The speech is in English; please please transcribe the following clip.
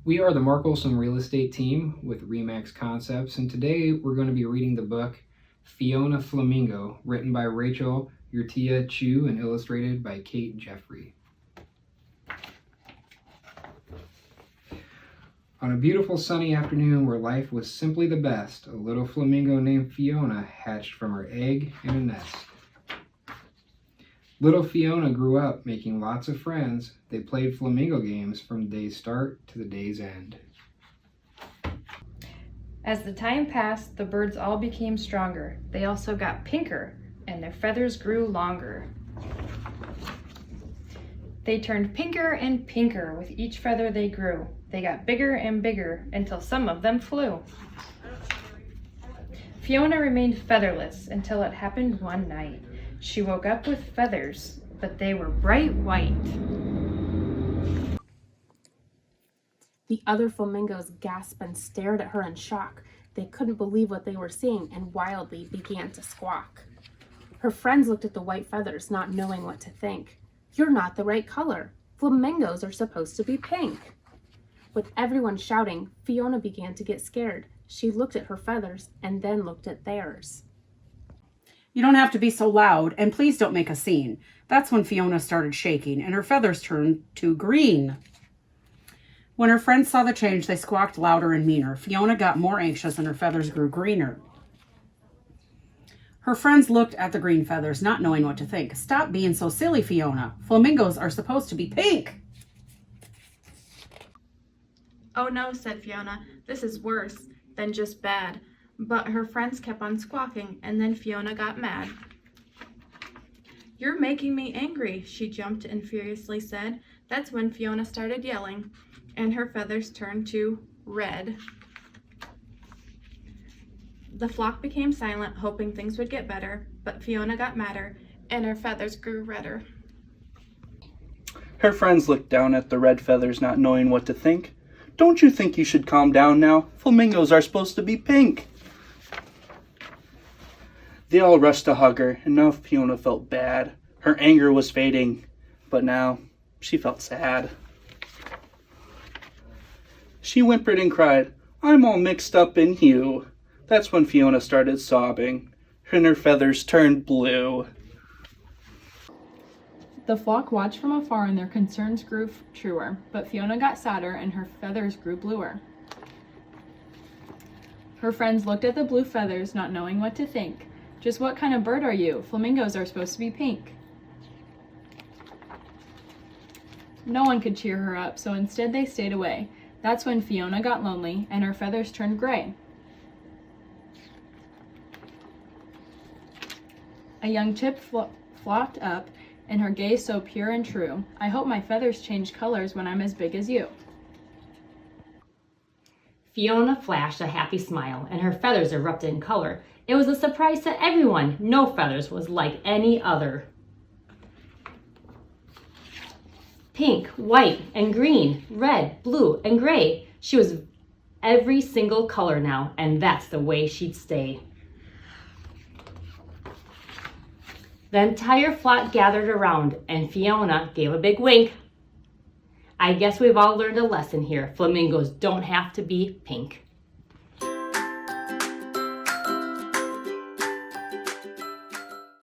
We are the Marc Olson real estate team with RE/MAX Concepts, and today we're going to be reading the book Fiona Flamingo, written by Rachel Urtia Chu and illustrated by Kate Jeffrey. On a beautiful sunny afternoon where life was simply the best, a little flamingo named Fiona hatched from her egg in a nest. Little Fiona grew up making lots of friends. They played flamingo games from the day's start to the day's end. As the time passed, the birds all became stronger. They also got pinker, and their feathers grew longer. They turned pinker and pinker with each feather they grew. They got bigger and bigger until some of them flew. Fiona remained featherless until it happened one night. She woke up with feathers, but they were bright white. The other flamingos gasped and stared at her in shock. They couldn't believe what they were seeing and wildly began to squawk. Her friends looked at the white feathers, not knowing what to think. "You're not the right color. Flamingos are supposed to be pink." With everyone shouting, Fiona began to get scared. She looked at her feathers and then looked at theirs. "You don't have to be so loud, and please don't make a scene." That's when Fiona started shaking, and her feathers turned to green. When her friends saw the change, they squawked louder and meaner. Fiona got more anxious, and her feathers grew greener. Her friends looked at the green feathers, not knowing what to think. "Stop being so silly, Fiona. Flamingos are supposed to be pink." "Oh no," said Fiona, "this is worse than just bad." But her friends kept on squawking, and then Fiona got mad. "You're making me angry," she jumped and furiously said. That's when Fiona started yelling, and her feathers turned to red. The flock became silent, hoping things would get better, but Fiona got madder, and her feathers grew redder. Her friends looked down at the red feathers, not knowing what to think. "Don't you think you should calm down now? Flamingos are supposed to be pink." They all rushed to hug her, and now Fiona felt bad. Her anger was fading, but now she felt sad. She whimpered and cried, "I'm all mixed up in hue." That's when Fiona started sobbing, and her feathers turned blue. The flock watched from afar and their concerns grew truer, but Fiona got sadder and her feathers grew bluer. Her friends looked at the blue feathers, not knowing what to think. "Just what kind of bird are you? Flamingos are supposed to be pink." No one could cheer her up, so instead they stayed away. That's when Fiona got lonely and her feathers turned gray. A young chip flopped up, and her gaze so pure and true. "I hope my feathers change colors when I'm as big as you." Fiona flashed a happy smile, and her feathers erupted in color. It was a surprise to everyone. No feathers was like any other. Pink, white, and green, red, blue, and gray. She was every single color now, and that's the way she'd stay. The entire flock gathered around, and Fiona gave a big wink. "I guess we've all learned a lesson here. Flamingos don't have to be pink."